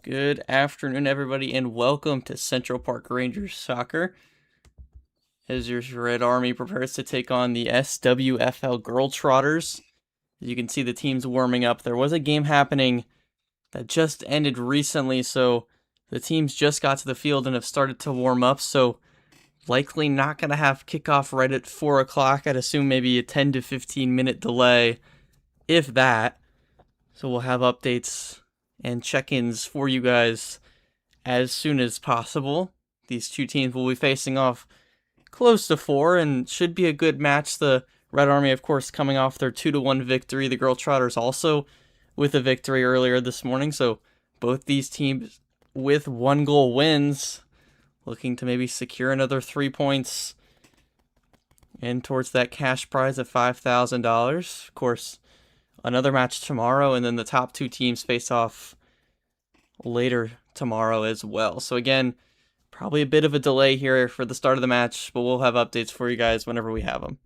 Good afternoon, everybody, and welcome to Central Park Rangers Soccer. As your Red Army prepares to take on the SWFL Girltrotters. As you can see, the team's warming up. There was a game happening that just ended recently, so the teams just got to the field and have started to warm up, so likely not going to have kickoff right at 4 o'clock. I'd assume maybe a 10 to 15 minute delay, if that. So we'll have updates and check-ins for you guys as soon as possible. These two teams will be facing off close to 4 and should be a good match. The Red Army, of course, coming off their 2-1 victory. The Girltrotters also with a victory earlier this morning. So both these teams with 1-goal wins, looking to maybe secure another 3 points and towards that cash prize of $5,000. Of course, another match tomorrow, and then the top two teams face off later tomorrow as well. So again, probably a bit of a delay here for the start of the match, but we'll have updates for you guys whenever we have them.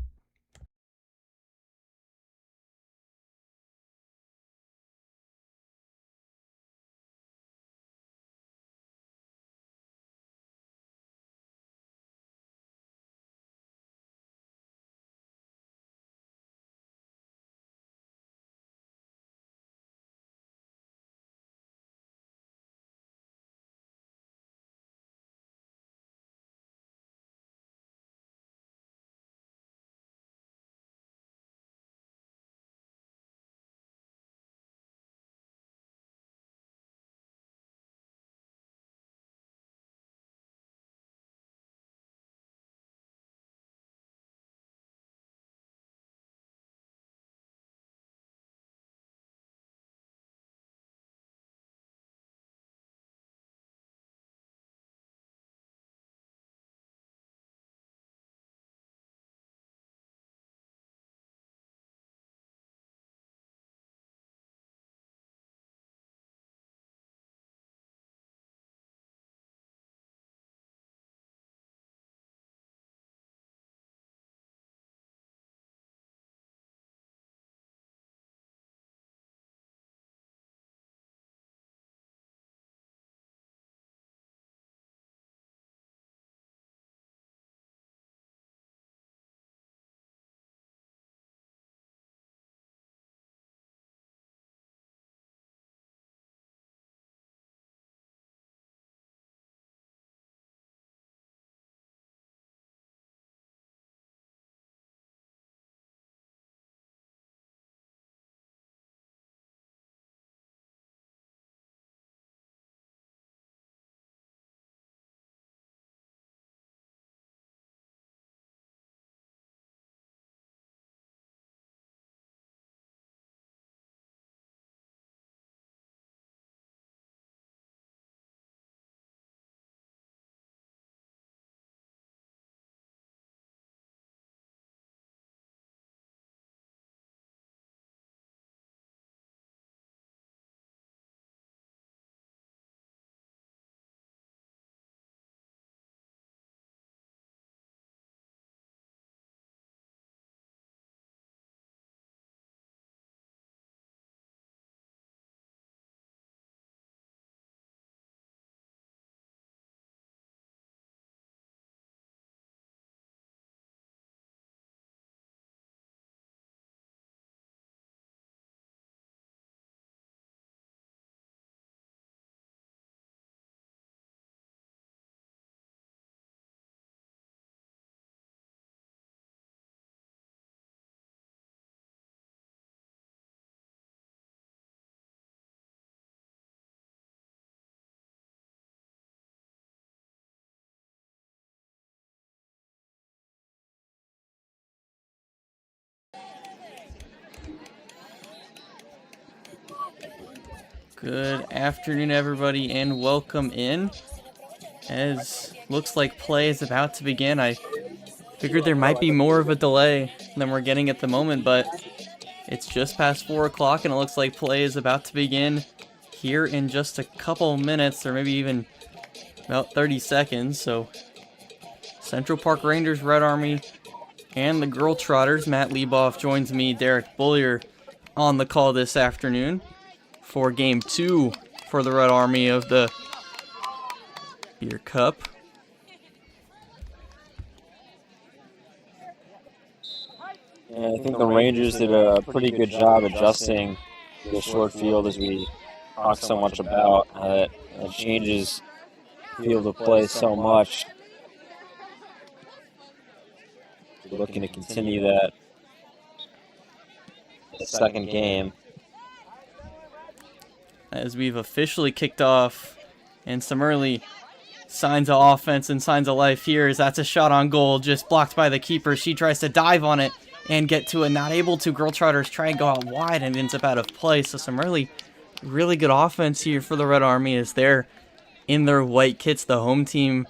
Good afternoon, everybody, and welcome in. As looks like play is about to begin. I figured there might be more of a delay than we're getting at the moment, but it's just past 4 o'clock, and it looks like play is about to begin here in just a couple minutes, or maybe even about 30 seconds. So Central Park Rangers, Red Army, and the Girltrotters. Matt Lieboff joins me, Derek Bullier, on the call this afternoon for Game 2 for the Red Army of the Beer Cup. Yeah, I think the Rangers did a pretty good job adjusting the short field, as we talk so much about. It changes field of play so much. We're looking to continue that second game. As we've officially kicked off, and some early signs of offense and signs of life here is that's a shot on goal, just blocked by the keeper. She tries to dive on it and get to it, not able to. Girltrotters try and go out wide and ends up out of play. So some really good offense here for the Red Army as they're in their white kits, the home team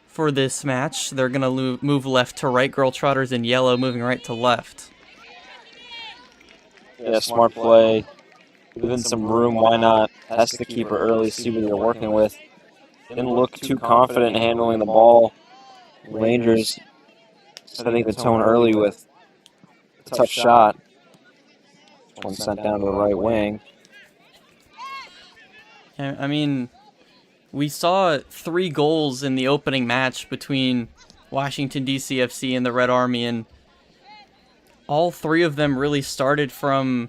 for this match. They're going to move left to right. Girltrotters in yellow moving right to left. Yeah, smart play. Within some room, why not test the keeper early, see what you're working with. Didn't look too confident handling the ball. Rangers setting the tone early with a tough shot. This one sent down to the right wing. I mean, we saw 3 goals in the opening match between Washington, D.C. FC and the Red Army, and all 3 of them really started from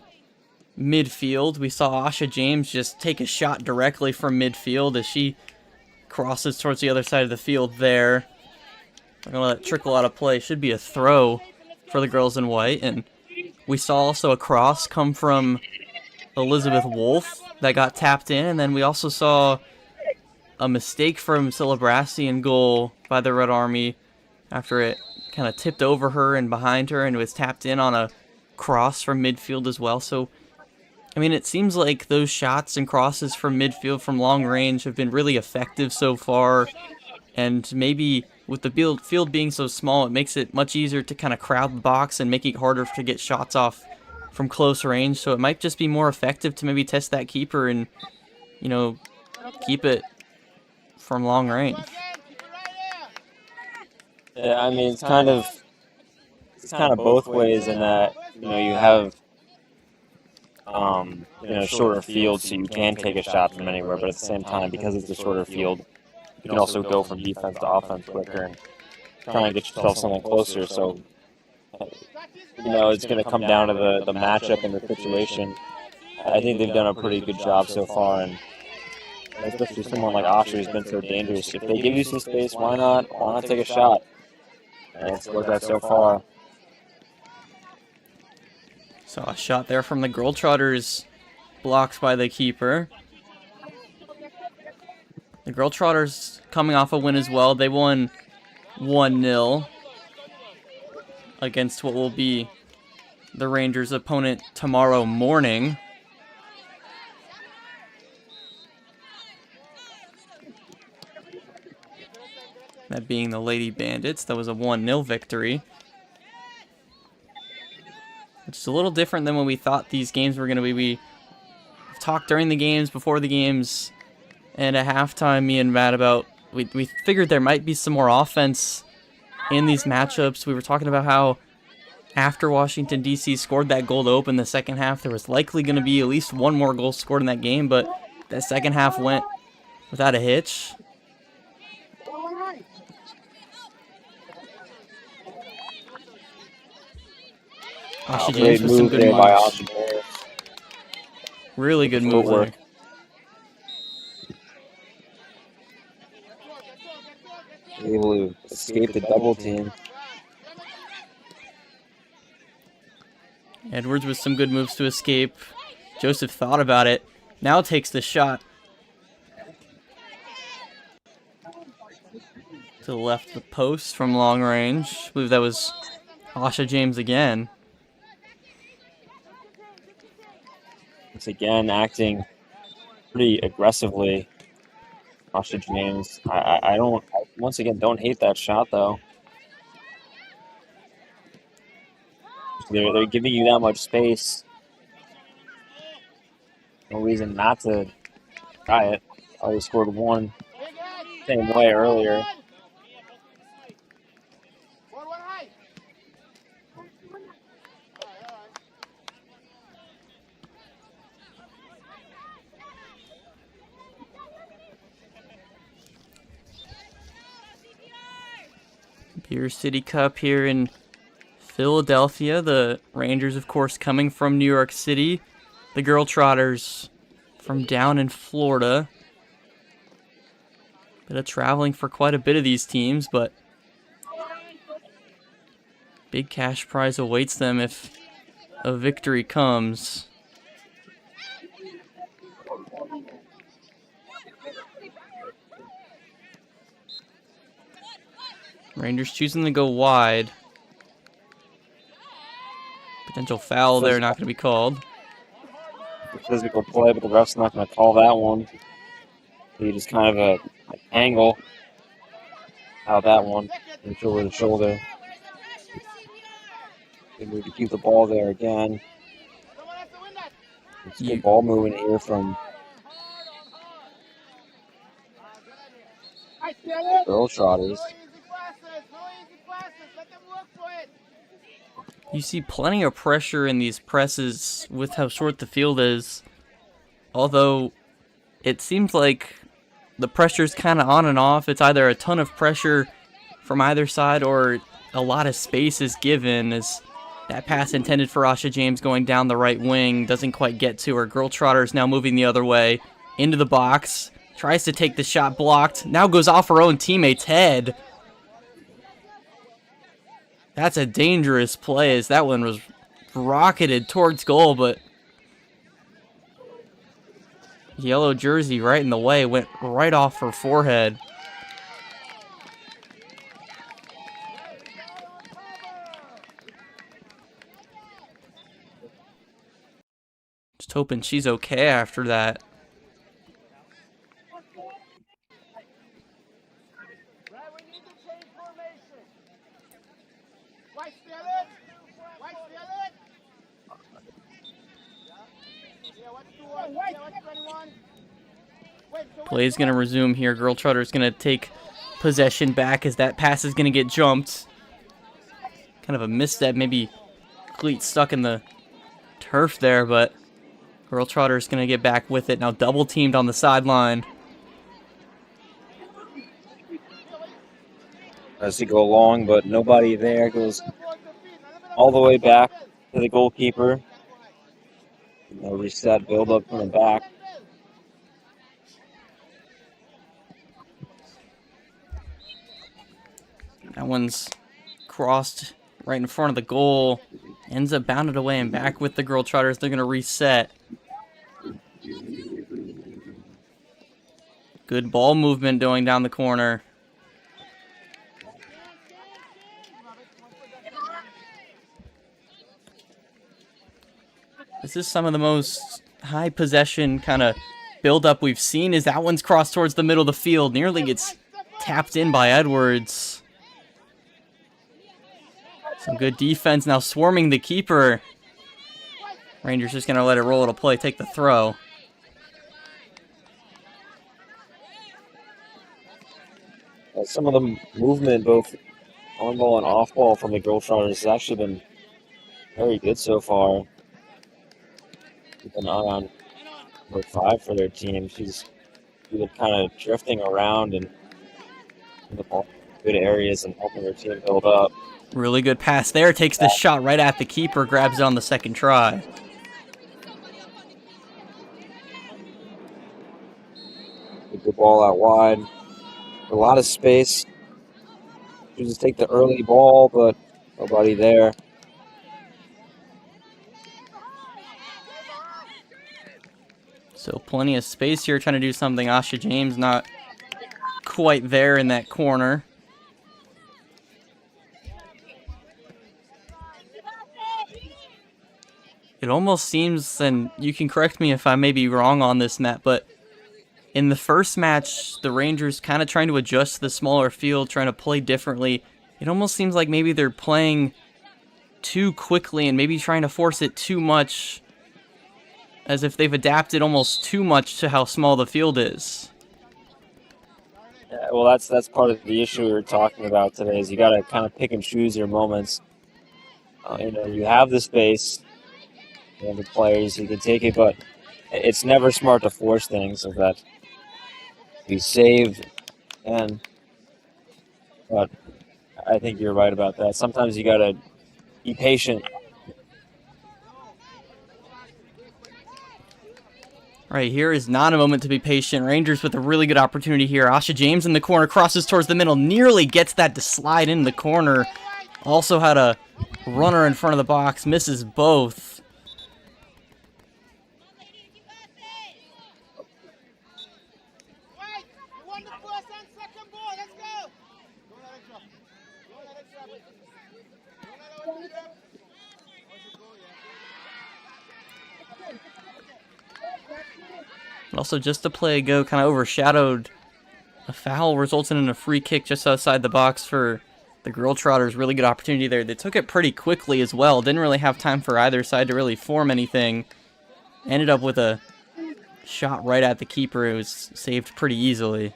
midfield. We saw Asha James just take a shot directly from midfield as she crosses towards the other side of the field there. We're going to let it trickle out of play. Should be a throw for the girls in white. And we saw also a cross come from Elizabeth Wolf that got tapped in. And then we also saw a mistake from Celebrassi in goal by the Red Army after it kind of tipped over her and behind her and was tapped in on a cross from midfield as well. So I mean, it seems like those shots and crosses from midfield from long range have been really effective so far. And maybe with the field being so small, it makes it much easier to kind of crowd the box and make it harder to get shots off from close range. So it might just be more effective to maybe test that keeper and, you know, keep it from long range. Yeah, I mean, it's kind of both ways in that, you have shorter field, so you can take a shot from anywhere, but at the same time, because it's a shorter field, you can also go from defense to offense quicker and try and get yourself something closer. So, it's going to come down to the matchup and the situation. I think they've done a pretty good job so far, and especially someone like Asha who's been so dangerous. If they give you some space, why not take a shot? And it's worked out so far. So a shot there from the Girltrotters, blocked by the keeper. The Girltrotters coming off a win as well. They won 1-0 against what will be the Rangers' opponent tomorrow morning. That being the Lady Bandits. That was a 1-0 victory. Which is a little different than when we thought these games were going to be. We talked during the games, before the games, and at halftime, me and Matt about, we figured there might be some more offense in these matchups. We were talking about how after Washington, D.C. scored that goal to open the second half, there was likely going to be at least one more goal scored in that game, but that second half went without a hitch. Asha James with some good moves. Really good moves there. Able to escape the double team. Edwards with some good moves to escape. Joseph thought about it. Now takes the shot. To the left of the post from long range. I believe that was Asha James again. Once again, acting pretty aggressively. Asha James. I once again, don't hate that shot, though. They're giving you that much space. No reason not to try it. Already scored one same way earlier. Beer City Cup here in Philadelphia. The Rangers, of course, coming from New York City. The Girltrotters from down in Florida. Bit of traveling for quite a bit of these teams, but big cash prize awaits them if a victory comes. Rangers choosing to go wide. Potential foul there, not going to be called. Physical play, but the ref's not going to call that one. He just kind of an angle out that one, shoulder to shoulder. Good move to keep the ball there again. It's good ball movement here from Girltrotters. You see plenty of pressure in these presses with how short the field is. Although it seems like the pressure's kind of on and off. It's either a ton of pressure from either side or a lot of space is given, as that pass intended for Asha James going down the right wing doesn't quite get to her. Girltrotters now moving the other way into the box. Tries to take the shot, blocked. Now goes off her own teammate's head. That's a dangerous play, as that one was rocketed towards goal, but yellow jersey right in the way, went right off her forehead. Just hoping she's okay after that. Play's going to resume here. Girltrotter's going to take possession back as that pass is going to get jumped. Kind of a misstep, maybe cleat stuck in the turf there, but Girltrotter's going to get back with it. Now double teamed on the sideline. As he go along, but nobody there. Goes all the way back to the goalkeeper. A reset, build up from the back. That one's crossed right in front of the goal. Ends up bounded away and back with the Girltrotters. They're going to reset. Good ball movement going down the corner. This is some of the most high possession kind of build-up we've seen, as that one's crossed towards the middle of the field. Nearly gets tapped in by Edwards. Some good defense now swarming the keeper. Rangers just going to let it roll. It'll play, take the throw. Some of the movement, both on ball and off ball, from the Girltrotters has actually been very good so far. Keep an eye on number 5 for their team. She's been kind of drifting around and in the ball good areas and helping their team build up. Really good pass there. Takes the shot right at the keeper. Grabs it on the second try. Good ball out wide. A lot of space. You just take the early ball, but nobody there. So plenty of space here, trying to do something. Asha James not quite there in that corner. It almost seems, and you can correct me if I may be wrong on this, Matt, but in the first match, the Rangers kind of trying to adjust to the smaller field, trying to play differently. It almost seems like maybe they're playing too quickly and maybe trying to force it too much, as if they've adapted almost too much to how small the field is. Yeah, well, that's part of the issue we were talking about today, is you got to kind of pick and choose your moments. You have the space, you have the players, you can take it, but it's never smart to force things, so that you save. But I think you're right about that. Sometimes you gotta be patient. Right here is not a moment to be patient. Rangers with a really good opportunity here. Asha James in the corner, crosses towards the middle, nearly gets that to slide in the corner. Also had a runner in front of the box, misses both. Also, just a play ago, kind of overshadowed a foul, resulting in a free kick just outside the box for the Girltrotters. Really good opportunity there. They took it pretty quickly as well. Didn't really have time for either side to really form anything. Ended up with a shot right at the keeper. It was saved pretty easily.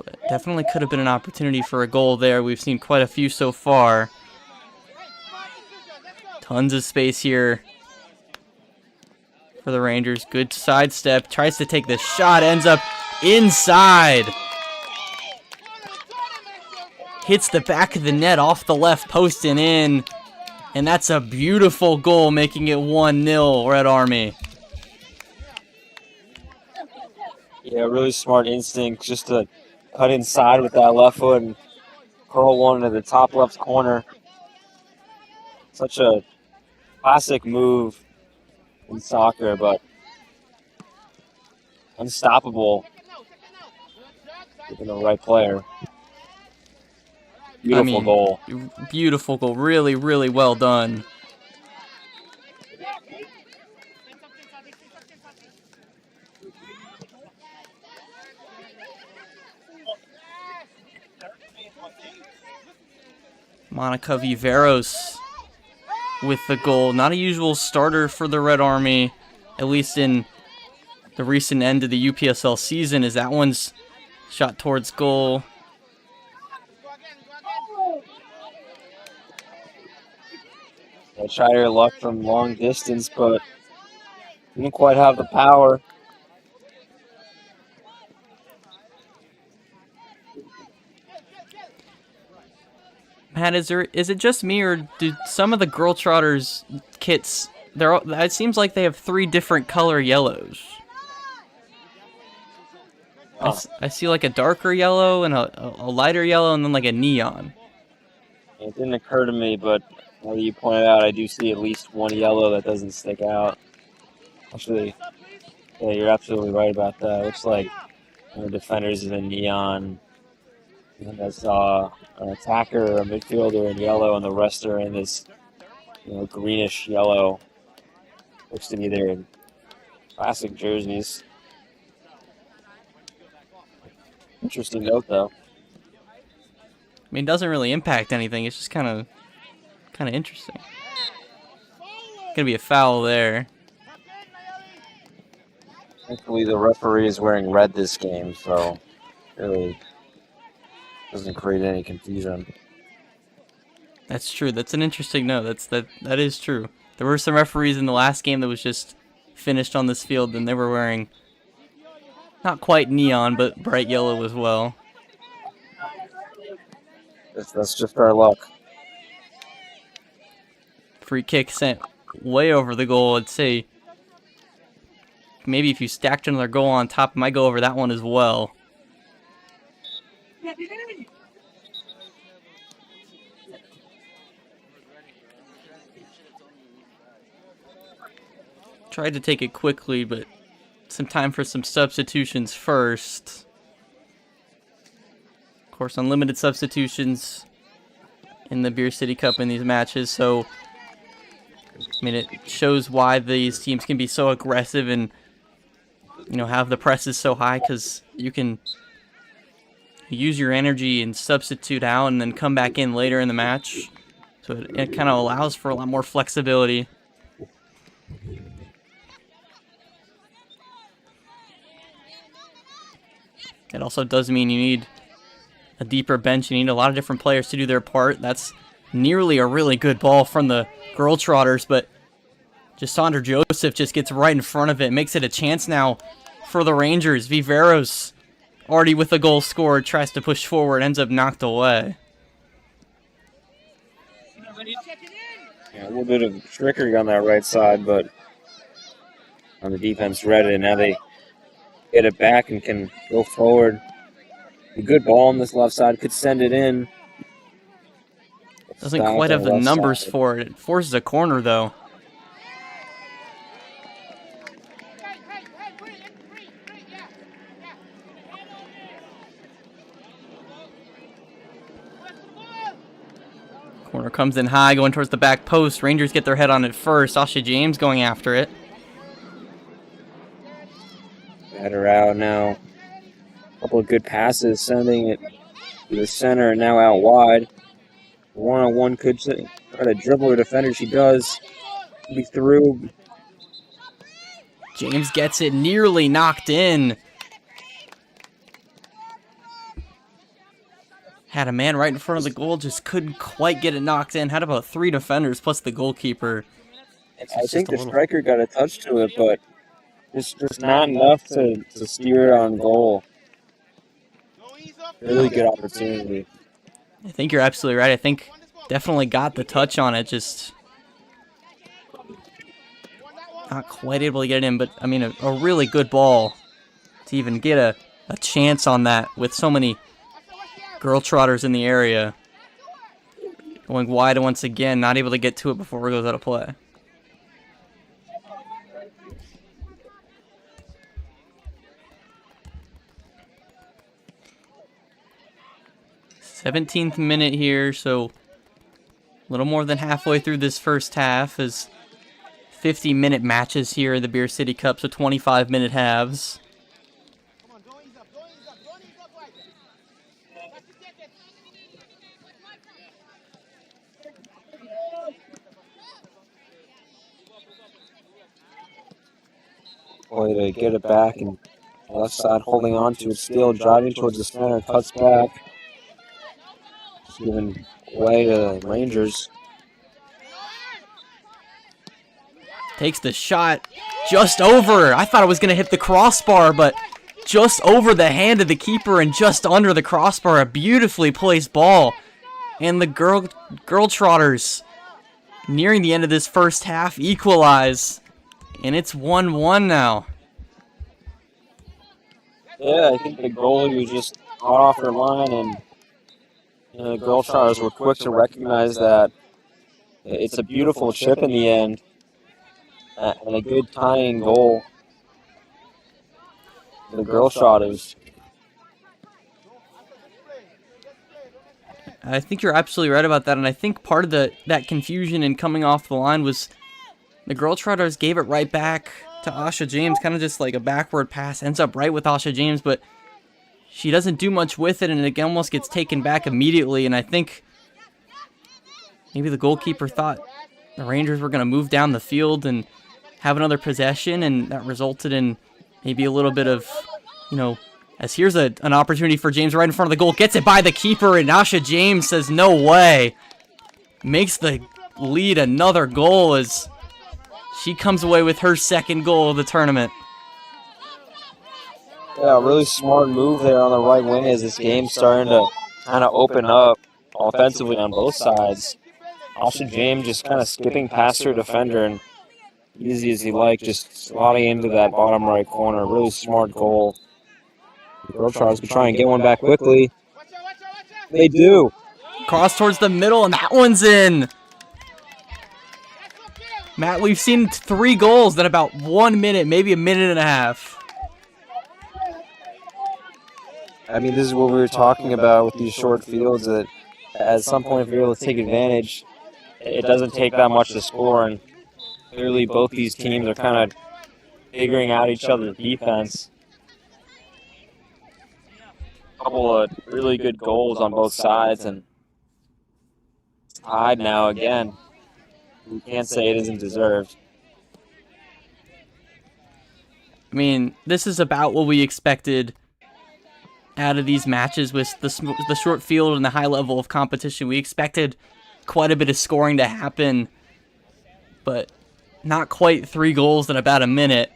But definitely could have been an opportunity for a goal there. We've seen quite a few so far. Tons of space here for the Rangers. Good sidestep. Tries to take the shot. Ends up inside. Hits the back of the net off the left post and in. And that's a beautiful goal, making it 1-0 Red Army. Yeah, really smart instinct just to cut inside with that left foot and curl one to the top left corner. Such a classic move in soccer, but unstoppable with the right player. Beautiful goal. Beautiful goal. Really, really well done. Monica Viveros with the goal. Not a usual starter for the Red Army, at least in the recent end of the UPSL season, as that one's shot towards goal. They tried her luck from long distance, but didn't quite have the power. Matt, is it just me, or do some of the Girltrotters kits, it seems like they have 3 different color yellows? I see like a darker yellow and a lighter yellow and then like a neon. It didn't occur to me, but now that you pointed out, I do see at least one yellow that doesn't stick out. Actually, yeah, you're absolutely right about that. It looks like the defenders in a neon. And I saw an attacker, a midfielder in yellow, and the rest are in this greenish yellow. Looks to be their classic jerseys. Interesting note, though. I mean, it doesn't really impact anything. It's just kind of interesting. Gonna be a foul there. Thankfully, the referee is wearing red this game, so really doesn't create any confusion. That's true. That's an interesting note. That is true. There were some referees in the last game that was just finished on this field, and they were wearing not quite neon, but bright yellow as well. That's just our luck. Free kick sent way over the goal. I'd say maybe if you stacked another goal on top, it might go over that one as well. Tried to take it quickly, but some time for some substitutions first. Of course, unlimited substitutions in the Beer City Cup in these matches, so I mean, it shows why these teams can be so aggressive and have the presses so high, because you can use your energy and substitute out and then come back in later in the match. So it kind of allows for a lot more flexibility. It also does mean you need a deeper bench. You need a lot of different players to do their part. That's nearly a really good ball from the Girltrotters, but Sandra Joseph just gets right in front of it. Makes it a chance now for the Rangers. Viveros, already with a goal scored, tries to push forward, ends up knocked away. a little bit of trickery on that right side, but on the defense read it, and now they get it back and can go forward. A good ball on this left side, could send it in. Doesn't quite have the numbers for it. It forces a corner, though. Corner comes in high, going towards the back post. Rangers get their head on it first. Sasha James going after it. Better out now. A couple of good passes, sending it to the center, and now out wide. One-on-one could try to dribble her defender. She does. Be through. James gets it, nearly knocked in. Had a man right in front of the goal, just couldn't quite get it knocked in. Had about 3 defenders plus the goalkeeper. I think the striker got a touch to it, but just not enough to steer it on goal. Really good opportunity. I think you're absolutely right. I think definitely got the touch on it, just not quite able to get it in. But, I mean, a really good ball to even get a chance on that with so many Girltrotters in the area. Going wide once again, not able to get to it before it goes out of play. th minute here, so a little more than halfway through this first half, as 50-minute matches here in the Beer City Cup, so 25-minute halves. Boy, to get it back, and left side holding on to it still, driving towards the center, cuts back. Just giving way to the Rangers. Takes the shot just over. I thought it was going to hit the crossbar, but just over the hand of the keeper and just under the crossbar. A beautifully placed ball. And the Girltrotters, nearing the end of this first half, equalize. And it's 1-1 now. Yeah, I think the goalie was just caught off her line, and the Girltrotters were quick to recognize that it's a beautiful chip in the end and a good tying goal. The Girltrotters. I think you're absolutely right about that, and I think part of that confusion in coming off the line was the Girltrotters gave it right back to Asha James, kind of just like a backward pass, ends up right with Asha James, but she doesn't do much with it, and it almost gets taken back immediately, and I think maybe the goalkeeper thought the Rangers were going to move down the field and have another possession, and that resulted in maybe a little bit of, as here's an opportunity for James right in front of the goal, gets it by the keeper, and Asha James says, no way. Makes the lead another goal as she comes away with her second goal of the tournament. Yeah, really smart move there on the right wing as this game's starting to kind of open up offensively on both sides. Asha James just kind of skipping past her defender and easy as he liked, just slotting into that bottom right corner. Really smart goal. The Girltrotters could try and get one back quickly. They do. Cross towards the middle, and that one's in. Matt, we've seen 3 goals in about 1 minute, maybe a minute and a half. I mean, this is what we were talking about with these short fields, that at some point if you're able to take advantage, it doesn't take that much to score, and clearly both these teams are kind of figuring out each other's defense. A couple of really good goals on both sides, and it's tied now again. We can't say it isn't deserved. I mean, this is about what we expected out of these matches with the short field and the high level of competition. We expected quite a bit of scoring to happen, but not quite 3 goals in about a minute.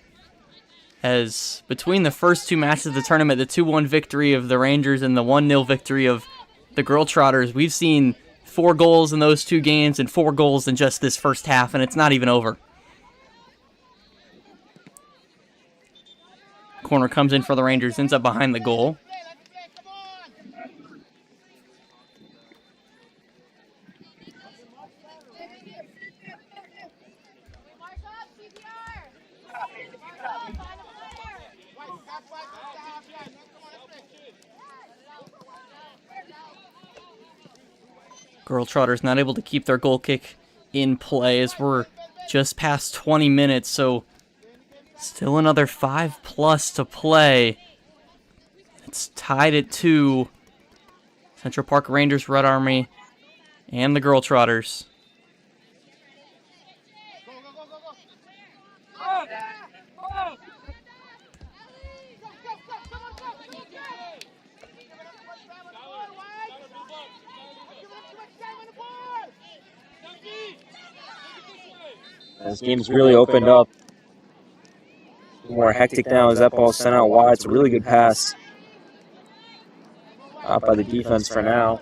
As between the first 2 matches of the tournament, the 2-1 victory of the Rangers and the 1-0 victory of the Girltrotters, we've seen 4 goals in those 2 games and 4 goals in just this first half, and it's not even over. Corner comes in for the Rangers, ends up behind the goal. Girltrotters not able to keep their goal kick in play as we're just past 20 minutes, so still another 5+ to play. It's tied at 2. Central Park Rangers, Red Army, and the Girltrotters. This game's really opened up. More hectic now as that ball's sent out wide. It's a really good pass out by the defense for now.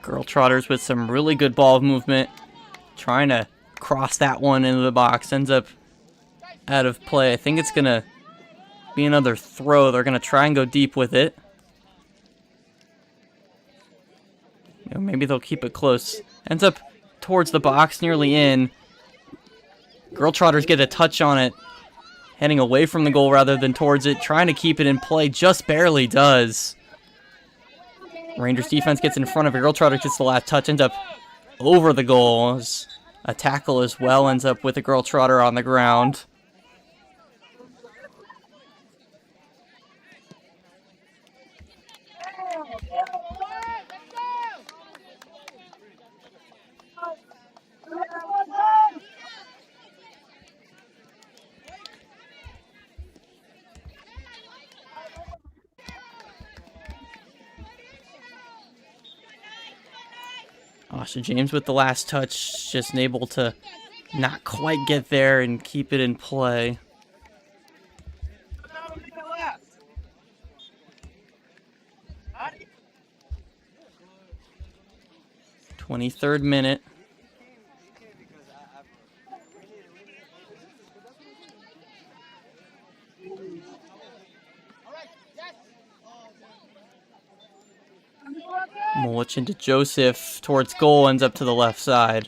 Girltrotters with some really good ball movement, trying to cross that one into the box. Ends up out of play. I think it's going to be another throw. They're going to try and go deep with it. Maybe they'll keep it close. Ends up towards the box, nearly in. Girltrotters get a touch on it, heading away from the goal rather than towards it, trying to keep it in play, just barely does. Rangers defense gets in front of it. Girltrotters gets the last touch, ends up over the goal. A tackle as well, ends up with a Girltrotter on the ground. Asha James with the last touch, just able to not quite get there and keep it in play. "23rd minute. Mulch into Joseph towards goal, ends up to the left side.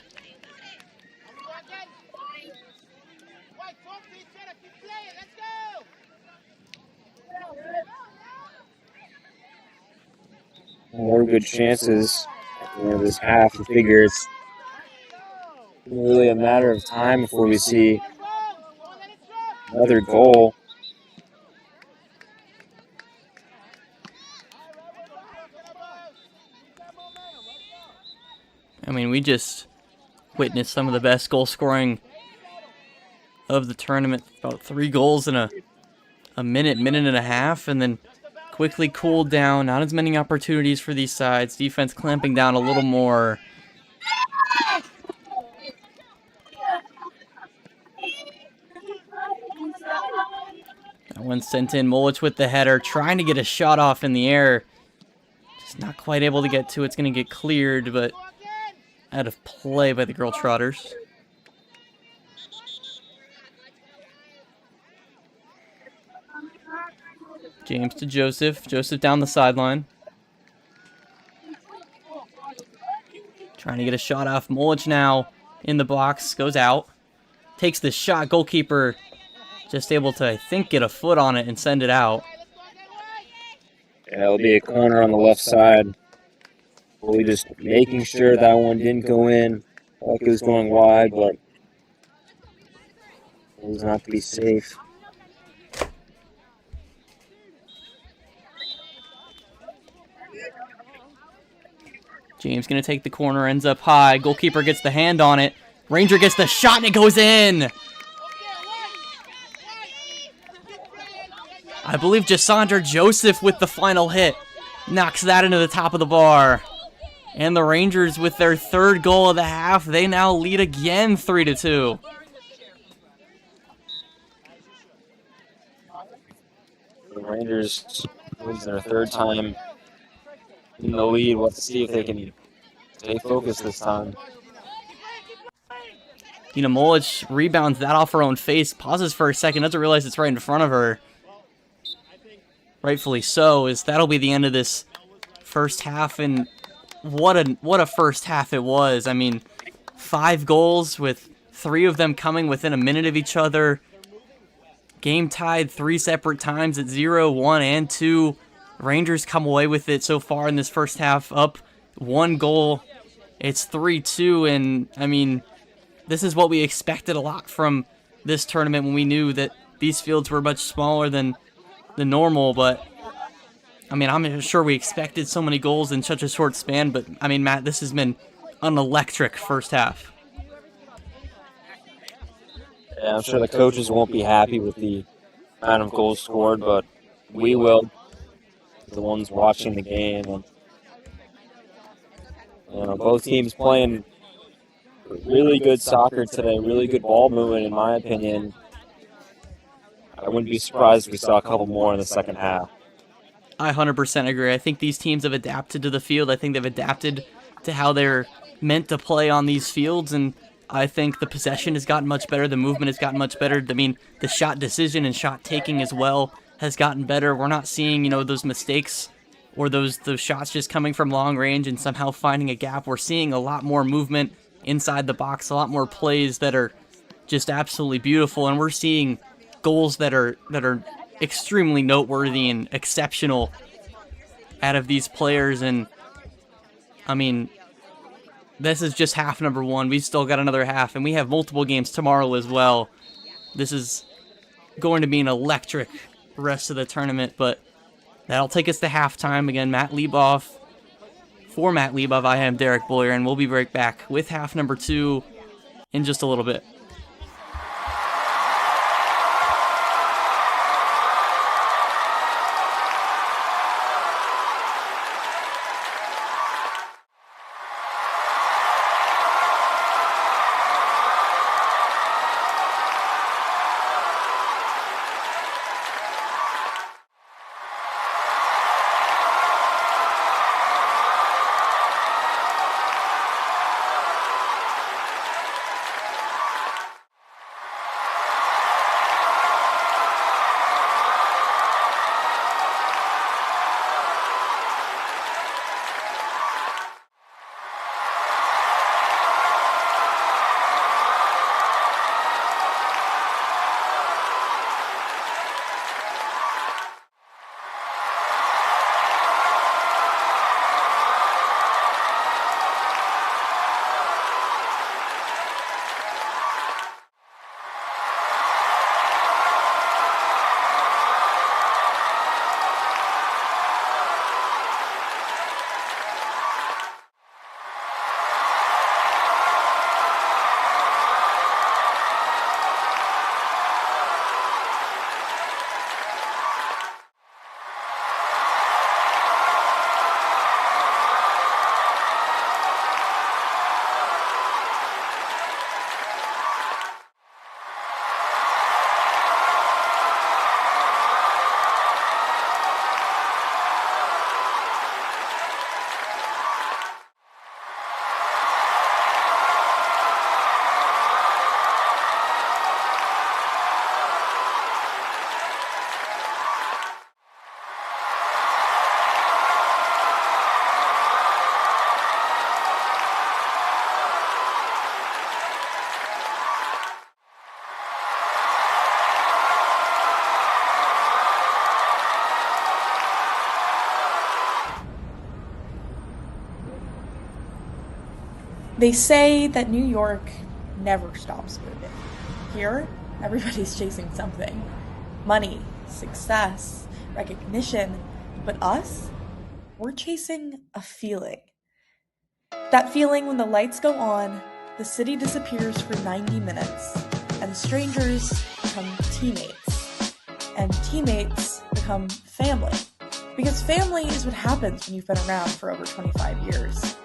More good chances at the end of this half. I figure it's really a matter of time before we see another goal. I mean, we just witnessed some of the best goal scoring of the tournament. About 3 goals in a minute and a half, and then quickly cooled down. Not as many opportunities for these sides. Defense clamping down a little more. That one sent in. Mullich with the header, trying to get a shot off in the air. Just not quite able to get to it. It's going to get cleared, but out of play by the Girltrotters. James to Joseph. Joseph down the sideline. Trying to get a shot off. Mullich now in the box. Goes out. Takes the shot. Goalkeeper just able to, I think, get a foot on it and send it out. Yeah, it'll be a corner on the left side. We're just making sure that one didn't go in. Like it was going wide, but it was not to be safe. James going to take the corner, ends up high. Goalkeeper gets the hand on it. Ranger gets the shot, and it goes in. I believe Jasandra Joseph with the final hit knocks that into the top of the bar. And the Rangers, with their 3rd goal of the half, they now lead again 3-2. the Rangers lose their third time in the lead. We'll have to see if they can stay focused this time. Molich rebounds that off her own face, pauses for a second, doesn't realize it's right in front of her. Rightfully so, as that'll be the end of this first half, and what a first half it was. I mean, 5 goals with 3 of them coming within a minute of each other. Game tied 3 separate times at 0, 1, and 2. Rangers come away with it so far in this first half, up 1 goal. It's 3-2, and I mean, this is what we expected a lot from this tournament when we knew that these fields were much smaller than the normal, but I mean, I'm sure we expected so many goals in such a short span, but I mean, Matt, this has been an electric first half. Yeah, I'm sure the coaches won't be happy with the amount of goals scored, but we will, the ones watching the game. And, both teams playing really good soccer today, really good ball movement, in my opinion. I wouldn't be surprised if we saw a couple more in the second half. I 100% agree. I think these teams have adapted to the field. I think they've adapted to how they're meant to play on these fields, and I think the possession has gotten much better. The movement has gotten much better. I mean, the shot decision and shot taking as well has gotten better. We're not seeing, those mistakes or those shots just coming from long range and somehow finding a gap. We're seeing a lot more movement inside the box, a lot more plays that are just absolutely beautiful, and we're seeing goals that are extremely noteworthy and exceptional out of these players. And I mean, this is just half number 1. We've still got another half, and we have multiple games tomorrow as well. This is going to be an electric rest of the tournament, but that'll take us to halftime. Again, for Matt Leboff, I am Derek Boyer, and we'll be right back with half number 2 in just a little bit. They say that New York never stops moving. Here, everybody's chasing something. Money, success, recognition. But us, we're chasing a feeling. That feeling when the lights go on, the city disappears for 90 minutes, and strangers become teammates, and teammates become family. Because family is what happens when you've been around for over 25 years.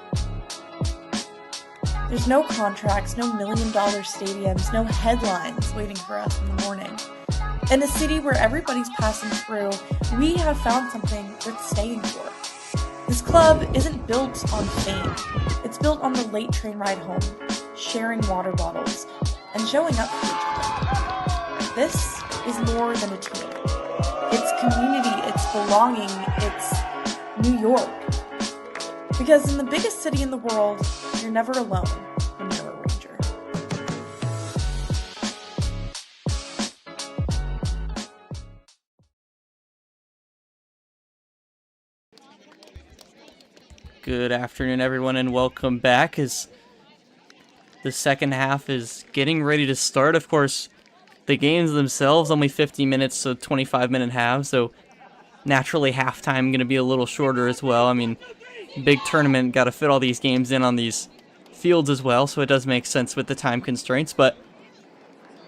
There's no contracts, no $1 million stadiums, no headlines waiting for us in the morning. In a city where everybody's passing through, we have found something worth staying for. This club isn't built on fame. It's built on the late train ride home, sharing water bottles, and showing up for each other. This is more than a team. It's community, it's belonging, it's New York. Because in the biggest city in the world, you're never alone when you're a Ranger. Good afternoon, everyone, and welcome back as the second half is getting ready to start. Of course, the games themselves only 50 minutes, so 25-minute halves, so naturally halftime going to be a little shorter as well. I mean, big tournament, got to fit all these games in on these fields as well, so it does make sense with the time constraints, but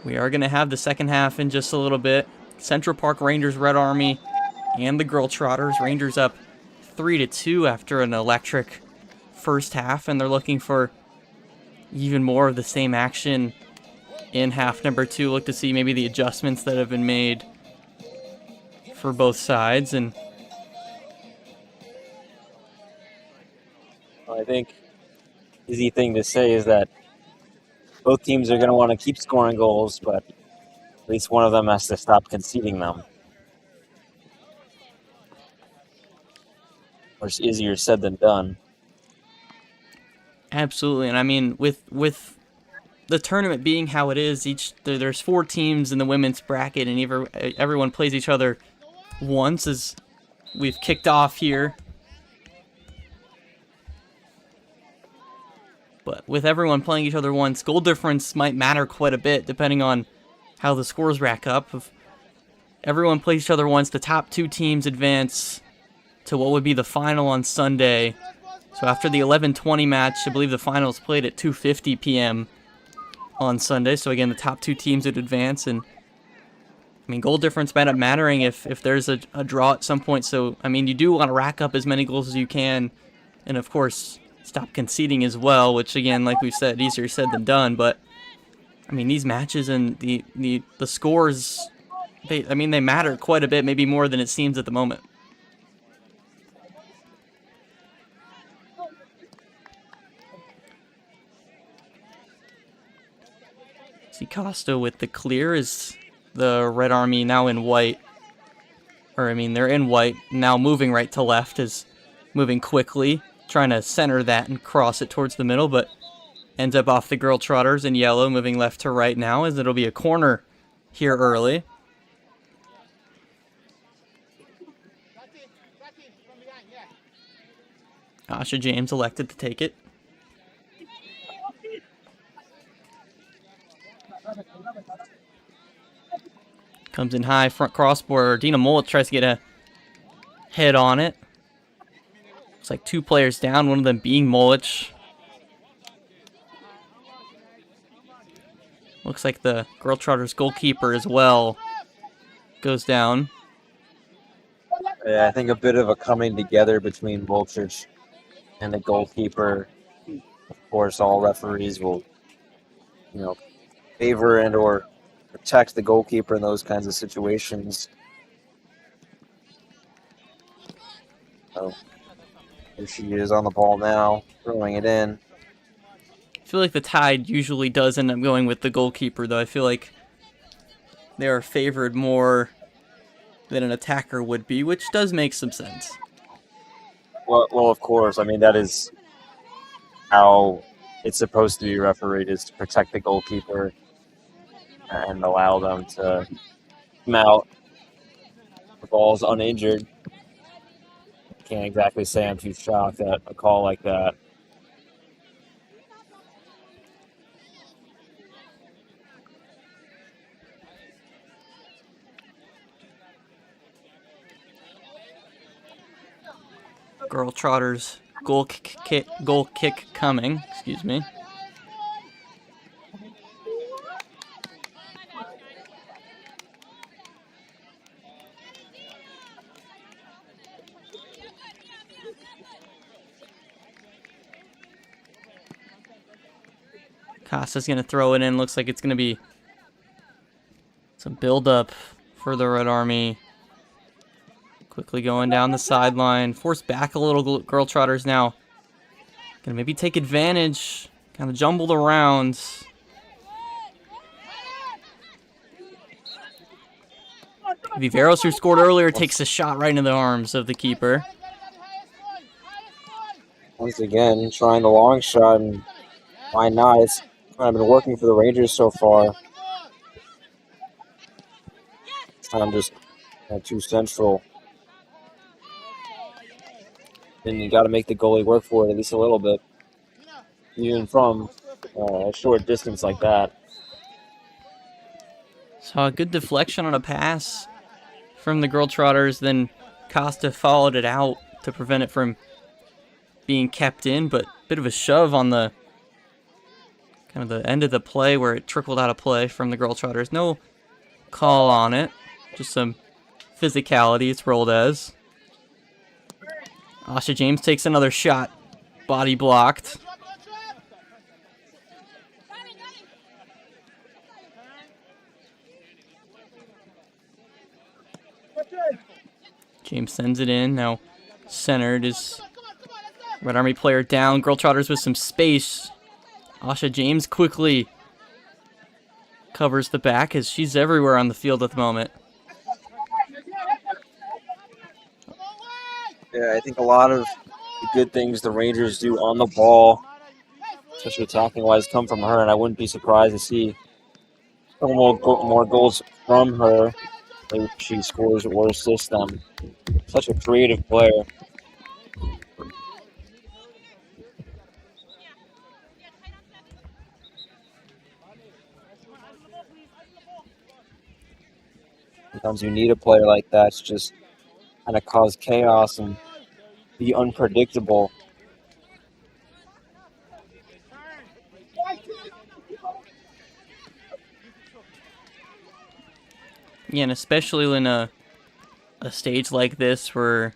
we are going to have the second half in just a little bit. Central Park Rangers, Red Army, and the Girltrotters. Rangers up 3-2 after an electric first half, and they're looking for even more of the same action in half number 2. Look to see maybe the adjustments that have been made for both sides. And I think easy thing to say is that both teams are going to want to keep scoring goals, but at least one of them has to stop conceding them. Which is easier said than done. absolutely, and I mean, with the tournament being how it is, there's 4 teams in the women's bracket, and everyone plays each other once as we've kicked off here. But with everyone playing each other once, goal difference might matter quite a bit depending on how the scores rack up. If everyone plays each other once, the top 2 teams advance to what would be the final on Sunday. So after the 11:20 match, I believe the final is played at 2:50 p.m. on Sunday. So again, the top 2 teams would advance, and I mean, goal difference might end up mattering if there's a draw at some point. So I mean, you do want to rack up as many goals as you can, and of course stop conceding as well, which again, like we've said, easier said than done. But I mean, these matches and the scores, they matter quite a bit, maybe more than it seems at the moment. See Costa with the clear. Is the Red Army now in white? Or I mean, they're in white now, moving right to left, is moving quickly, trying to center that and cross it towards the middle, but ends up off the Girltrotters in yellow, moving left to right now, as it'll be a corner here early. Asha James elected to take it. Comes in high, front crossbar. Dina Mullet tries to get a head on it. Looks like 2 players down, one of them being Mullich. Looks like the Girltrotters goalkeeper as well goes down. Yeah, I think a bit of a coming together between Vultures and the goalkeeper. Of course, all referees will, favor and or protect the goalkeeper in those kinds of situations. So here she is on the ball now, throwing it in. I feel like the Tide usually does end up going with the goalkeeper, though. I feel like they are favored more than an attacker would be, which does make some sense. Well, of course. I mean, that is how it's supposed to be refereed, is to protect the goalkeeper and allow them to come out the ball's uninjured. Can't exactly say I'm too shocked at a call like that. Girltrotters goal kick coming. Excuse me. Costa's going to throw it in. Looks like it's going to be some build-up for the Red Army. Quickly going down the sideline. Force back a little, Girltrotters now. Gonna maybe take advantage. Kind of jumbled around. Viveros, who scored earlier, takes a shot right into the arms of the keeper. Once again, trying the long shot, and why not? It's kind of been working for the Rangers so far. This time just too central. And you got to make the goalie work for it at least a little bit, even from a short distance like that. Saw a good deflection on a pass from the Girltrotters, then Costa followed it out to prevent it from being kept in, but a bit of a shove on the kind of the end of the play where it trickled out of play from the Girltrotters. No call on it, just some physicality. It's rolled as. Asha James takes another shot, body blocked. James sends it in. Now centered is Red Army player down. Girltrotters with some space. Asha James quickly covers the back as she's everywhere on the field at the moment. Yeah, I think a lot of the good things the Rangers do on the ball, especially attacking-wise, come from her, and I wouldn't be surprised to see some more goals from her. Maybe she scores or assists them. Such a creative player. Sometimes you need a player like that to just kind of cause chaos and be unpredictable. Yeah, and especially in a stage like this where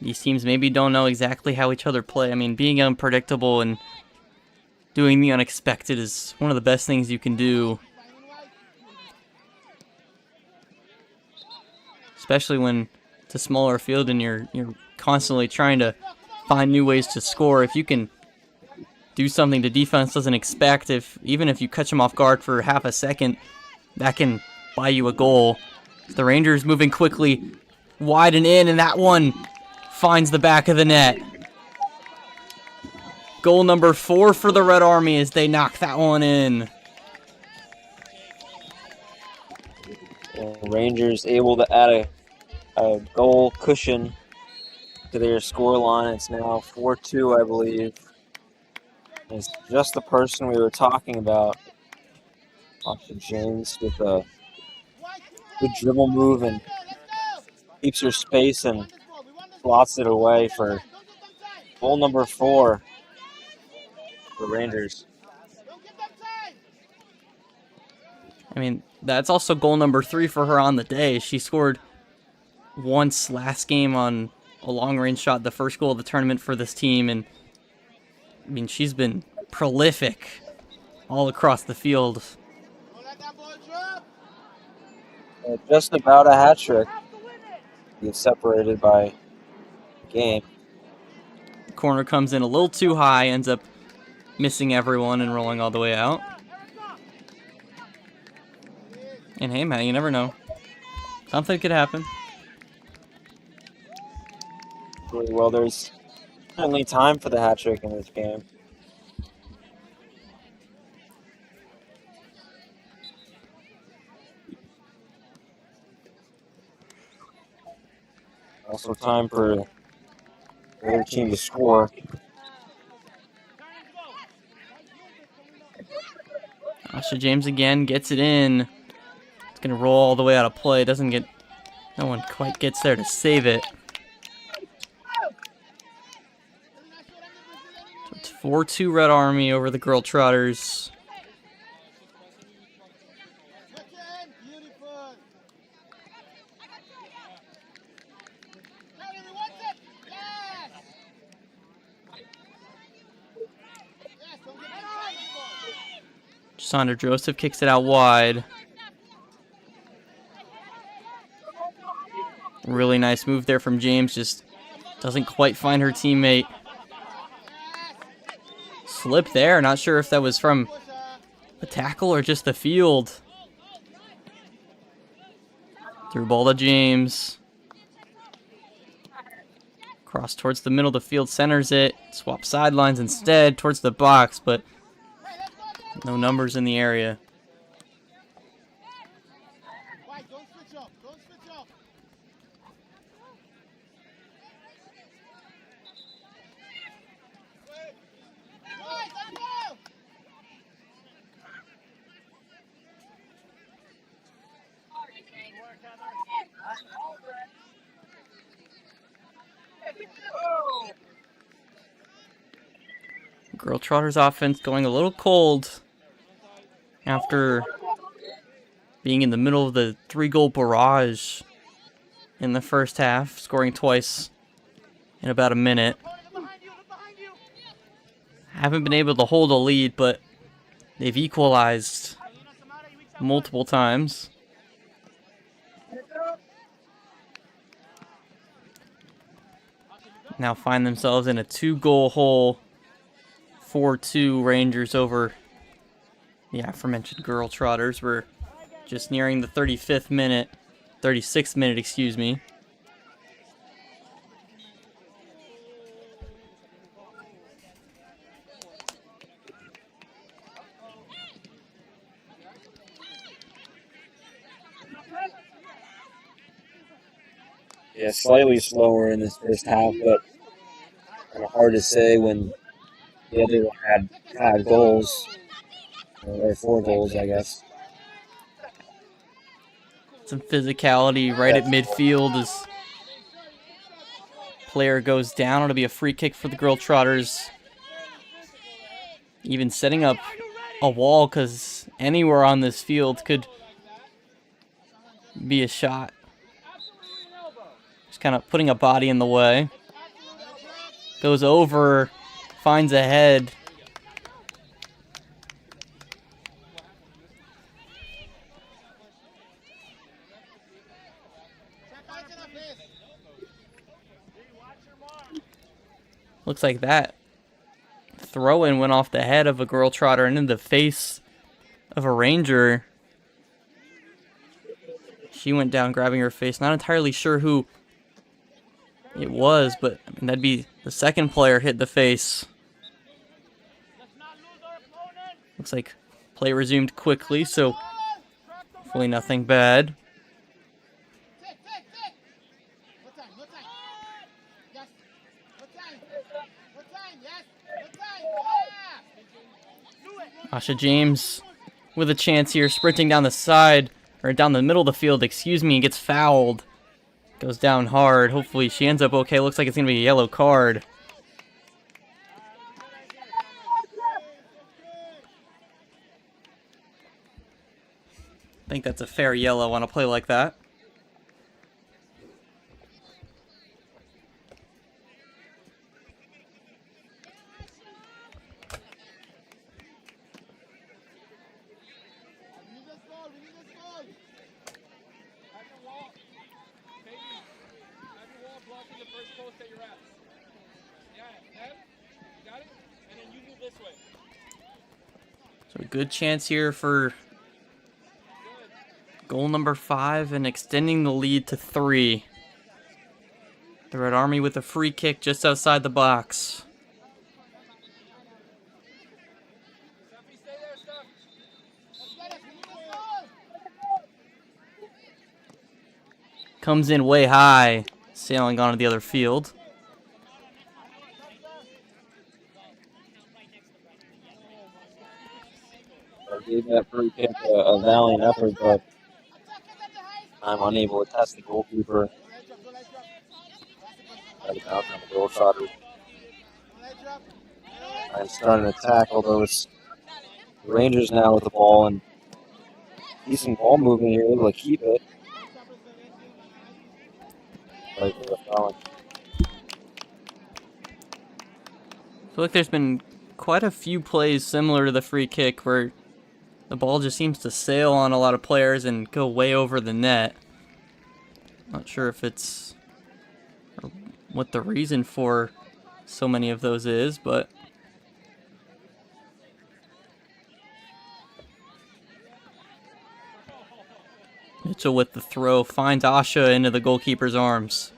these teams maybe don't know exactly how each other play. I mean, being unpredictable and doing the unexpected is one of the best things you can do. Especially when it's a smaller field and you're constantly trying to find new ways to score. If you can do something the defense doesn't expect, even if you catch them off guard for half a second, that can buy you a goal. The Rangers moving quickly, wide and in, and that one finds the back of the net. Goal number 4 for the Red Army as they knock that one in. Rangers able to add a goal cushion to their score line. It's now 4-2, I believe. It's just the person we were talking about. Asha James with a good dribble move and keeps her space and slots it away for goal number 4 for the Rangers. I mean, that's also goal number 3 for her on the day. She scored once last game on a long-range shot, the first goal of the tournament for this team, and I mean, she's been prolific all across the field. Just about a hat trick. Gets separated by game. Corner comes in a little too high, ends up missing everyone and rolling all the way out. And hey, man, you never know. Something could happen. Well, there's certainly time for the hat trick in this game. Also time for the other team to score. Asha James again gets it in. It's going to roll all the way out of play. No one quite gets there to save it. So it's 4-2 Red Army over the Girltrotters. Sandra Joseph kicks it out wide. Really nice move there from James, just doesn't quite find her teammate. Slip there, not sure if that was from the tackle or just the field. Through ball to James. Cross towards the middle of the field, centers it. Swap sidelines instead towards the box, but no numbers in the area. Girltrotters offense going a little cold after being in the middle of the 3-goal barrage in the first half, scoring twice in about a minute. Haven't been able to hold a lead, but they've equalized multiple times. Now find themselves in a 2-goal hole. 4-2 Rangers over the aforementioned Girltrotters. We're just nearing the 36th minute, excuse me. Yeah, slightly slower in this first half, but kind of hard to say when the other one had 5 goals, or 4 goals, I guess. Some physicality right at midfield as player goes down. It'll be a free kick for the Girltrotters. Even setting up a wall, because anywhere on this field could be a shot. Just kind of putting a body in the way. Goes over, finds a head. Looks like that throw-in went off the head of a Girltrotter and in the face of a Ranger. She went down grabbing her face. Not entirely sure who it was, but I mean, that'd be the second player hit the face. Looks like play resumed quickly, so hopefully nothing bad. Asha James with a chance here, sprinting down the side, or down the middle of the field, excuse me, and gets fouled. Goes down hard. Hopefully she ends up okay. Looks like it's going to be a yellow card. I think that's a fair yellow on a play like that. So a good chance here for goal number 5 and extending the lead to 3. The Red Army with a free kick just outside the box. Comes in way high, sailing onto the other field. I gave that free kick a valiant effort, but I'm unable to test the goalkeeper. Out on the Girltrotters. I'm starting to tackle those Rangers now with the ball, and decent ball movement here, able to keep it. I feel like there's been quite a few plays similar to the free kick where the ball just seems to sail on a lot of players and go way over the net. Not sure if it's or what the reason for so many of those is, but Mitchell with the throw finds Asha into the goalkeeper's arms.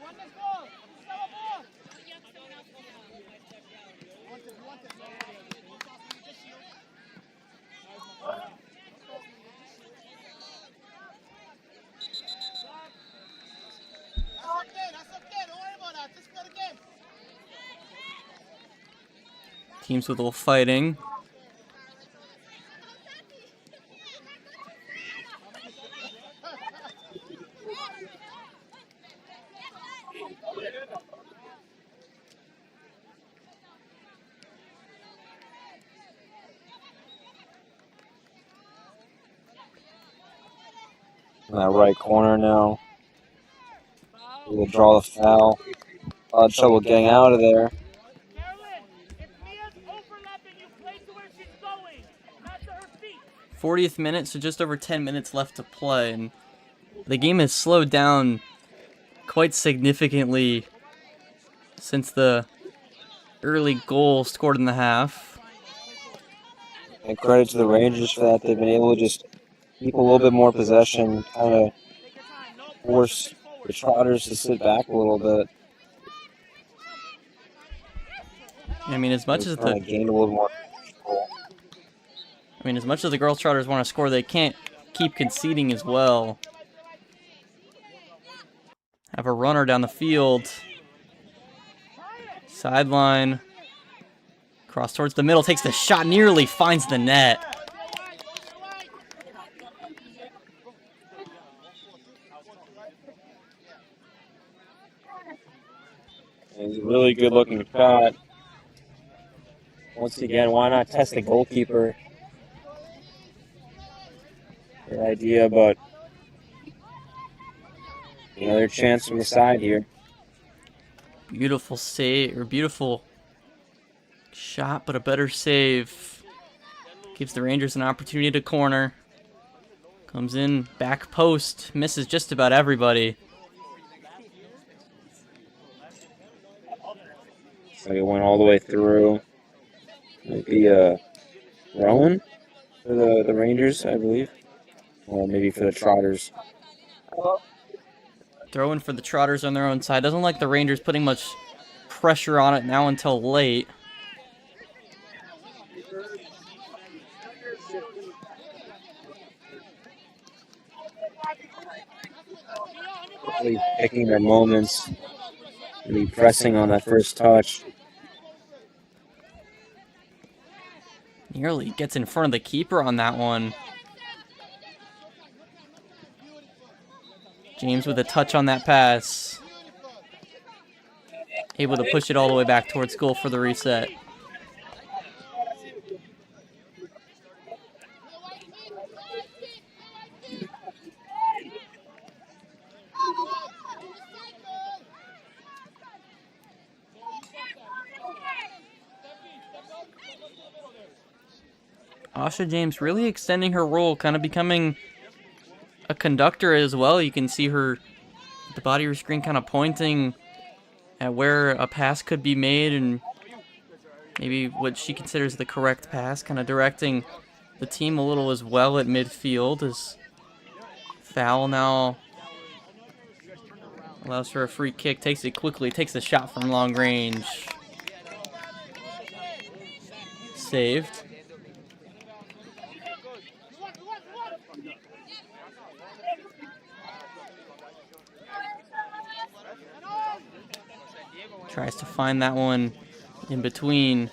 Teams with a little fighting. In that right corner now. We'll draw the foul. A lot of trouble getting out of there. 40th minute, so just over 10 minutes left to play, and the game has slowed down quite significantly since the early goal scored in the half. And credit to the Rangers for that. They've been able to just keep a little bit more possession, kind of force the Trotters to sit back a little bit. I mean, as much as gained a little more control. as much as the Girltrotters want to score, they can't keep conceding as well. Have a runner down the field. Sideline. Cross towards the middle, takes the shot, nearly finds the net. It's a really good looking shot. Once again, why not test the goalkeeper? Good idea, but another chance from the side here. Beautiful save, or beautiful shot, but a better save. Gives the Rangers an opportunity to corner. Comes in, back post, misses just about everybody. So it went all the way through. Might be a Rowan for the Rangers, I believe. Or maybe for the Trotters. Throwing for the Trotters on their own side. Doesn't like the Rangers putting much pressure on it now until late. Really picking their moments. Really pressing on that first touch. Nearly gets in front of the keeper on that one. James with a touch on that pass. Able to push it all the way back towards goal for the reset. Asha James really extending her role, kind of becoming a conductor as well. You can see her at the body of her screen kind of pointing at where a pass could be made and maybe what she considers the correct pass, kind of directing the team a little as well at midfield. As foul now allows for a free kick, takes it quickly, takes the shot from long range. Saved. Tries to find that one in between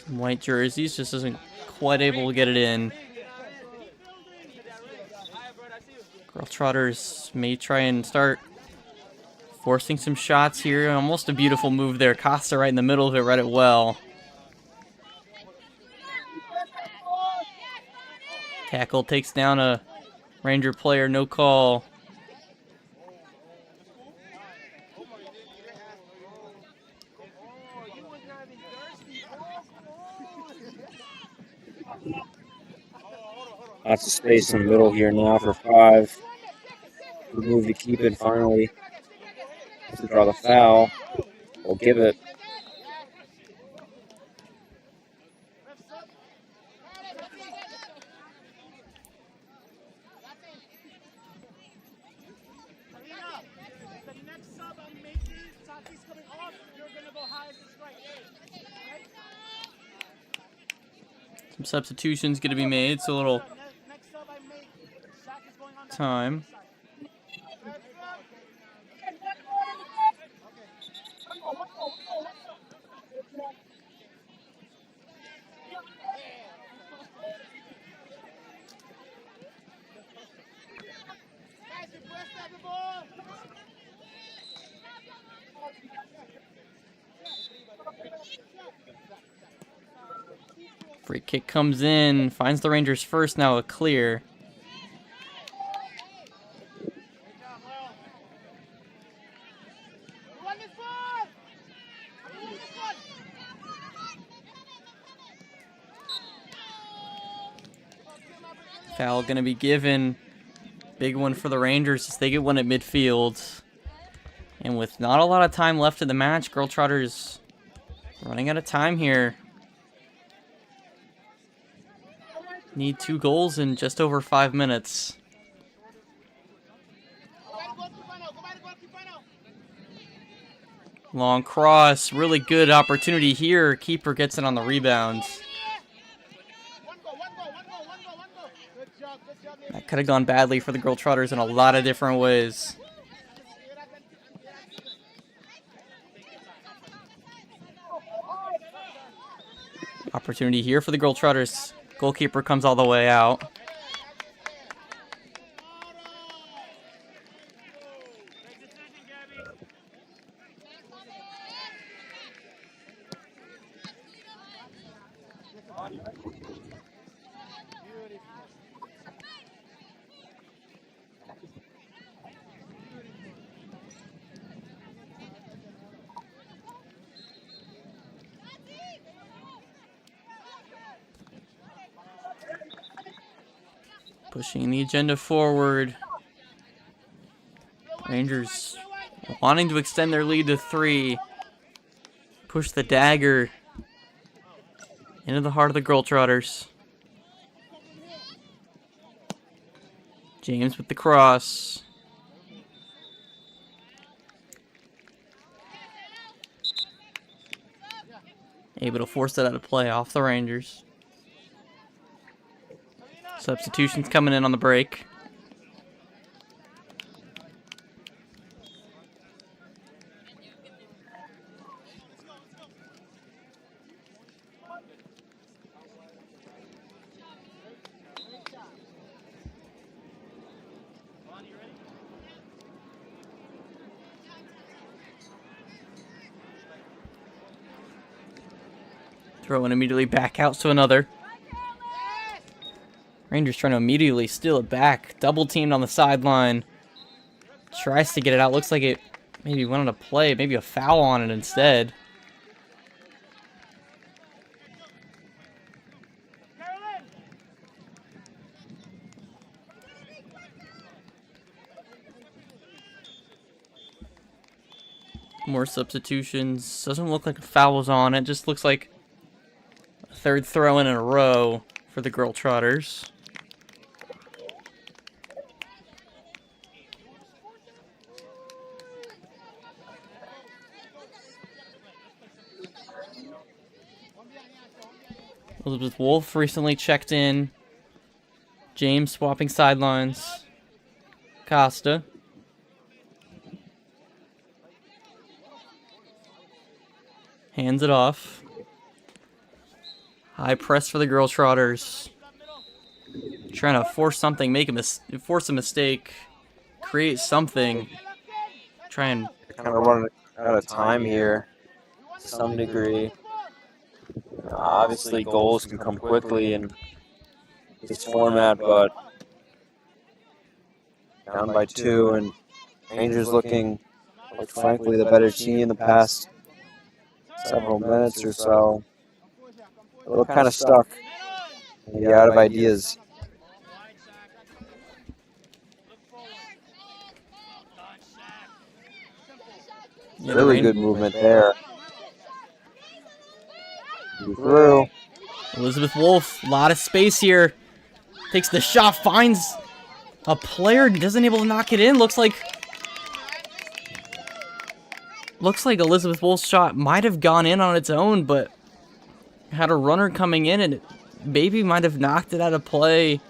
some white jerseys, just isn't quite able to get it in. Girltrotters may try and start forcing some shots here. Almost a beautiful move there. Costa right in the middle of it, read it well. Tackle takes down a Ranger player, no call. Lots of space in the middle here now for 5. the move to keep it finally. To draw the foul. We'll give it. Some substitutions going to be made, so a little time. Free kick comes in, finds the Rangers first, now a clear. Foul going to be given. Big one for the Rangers as they get one at midfield. And with not a lot of time left in the match, Girltrotters running out of time here. Need 2 goals in just over 5 minutes. Long cross, really good opportunity here. Keeper gets it on the rebound. That could have gone badly for the Girltrotters in a lot of different ways. Opportunity here for the Girltrotters. Goalkeeper comes all the way out. Pushing the agenda forward. Rangers wanting to extend their lead to 3. Push the dagger into the heart of the Girltrotters. James with the cross. Able to force that out of play off the Rangers. Substitutions coming in on the break. Throw in immediately back out to another. Rangers trying to immediately steal it back. Double teamed on the sideline. Tries to get it out. Looks like it maybe went on a play. Maybe a foul on it instead. More substitutions. Doesn't look like a foul was on it. Just looks like a 3rd throw in a row for the Girltrotters. Elizabeth Wolf recently checked in. James swapping sidelines. Costa. Hands it off. High press for the Girltrotters. Trying to force something, force a mistake, create something. Try and Kind of running out of time here to some degree. Obviously, goals can come quickly in this format, but down by 2, and Rangers looking like, frankly, the better team in the past several minutes or so. They look kind of stuck, maybe out of ideas. Yeah, Really good movement there. Through. Elizabeth Wolf, a lot of space here. Takes the shot, finds a player, doesn't able to knock it in. Looks like Elizabeth Wolf's shot might have gone in on its own, but had a runner coming in and it maybe might have knocked it out of play,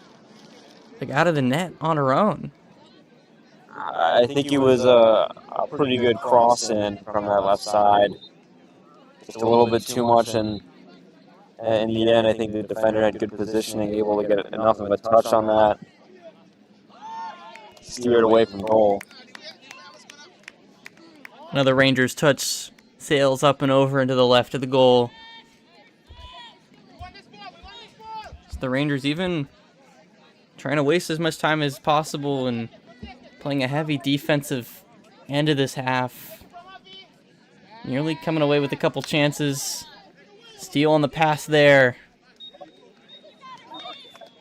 like out of the net on her own. I think it was a pretty good cross in from that left side. Just a little bit too much, and in the end, I think the defender had good positioning, able to get enough of a touch on that. Steered away from goal. Another Rangers touch sails up and over into the left of the goal. So the Rangers even trying to waste as much time as possible and playing a heavy defensive end of this half. Nearly coming away with a couple chances. Steal on the pass there.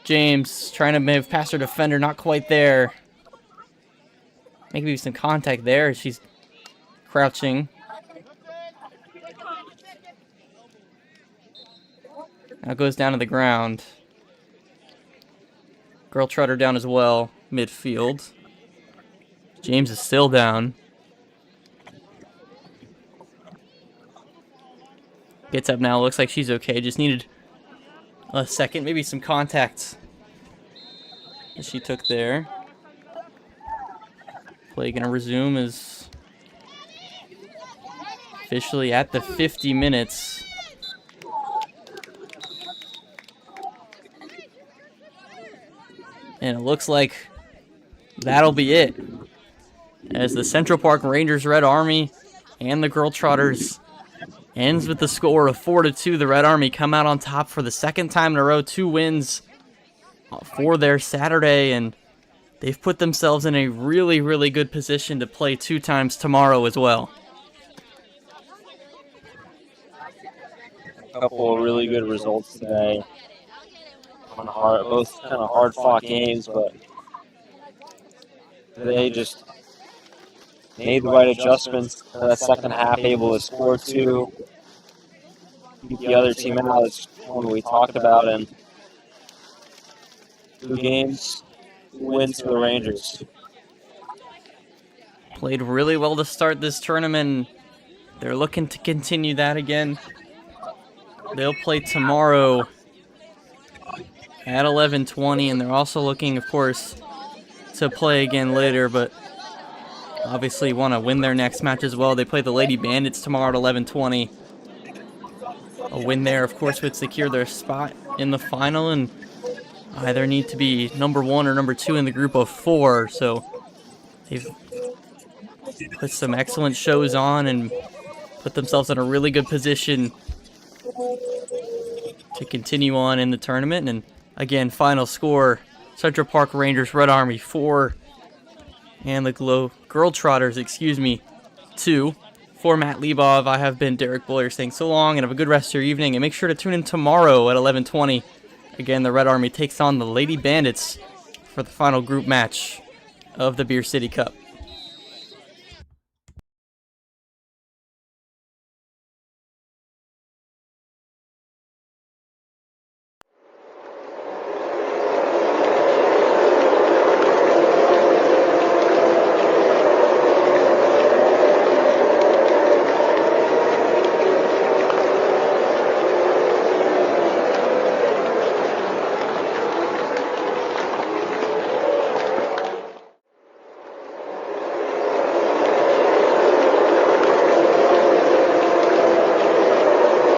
James trying to move past her defender, not quite there. Maybe some contact there. She's crouching. Now goes down to the ground. Girltrotter down as well, midfield. James is still down. Gets up now, looks like she's okay. Just needed a second, maybe some contact that she took there. Play gonna resume is officially at the 50 minutes. And it looks like that'll be it, as the Central Park Rangers Red Army and the Girltrotters ends with the score of 4-2. The Red Army come out on top for the second time in a row, 2 wins for their Saturday, and they've put themselves in a really, really good position to play 2 times tomorrow as well. A couple of really good results today. Both kind of hard-fought games, but they just made the right adjustments for that second half, able to score 2. Keep the other team out. It's one we talked about, and 2 games, 2 wins for the Rangers. Played really well to start this tournament. They're looking to continue that again. They'll play tomorrow at 11:20, and they're also looking, of course, to play again later, but obviously want to win their next match as well. They play the Lady Bandits tomorrow at 11:20. A win there, of course, would secure their spot in the final and either need to be number 1 or number 2 in the group of 4. So they've put some excellent shows on and put themselves in a really good position to continue on in the tournament. And again, final score, Central Park Rangers Red Army 4 and the Girltrotters, 2. For Matt Lebov, I have been Derek Boyer saying so long and have a good rest of your evening, and make sure to tune in tomorrow at 11:20. Again, the Red Army takes on the Lady Bandits for the final group match of the Beer City Cup.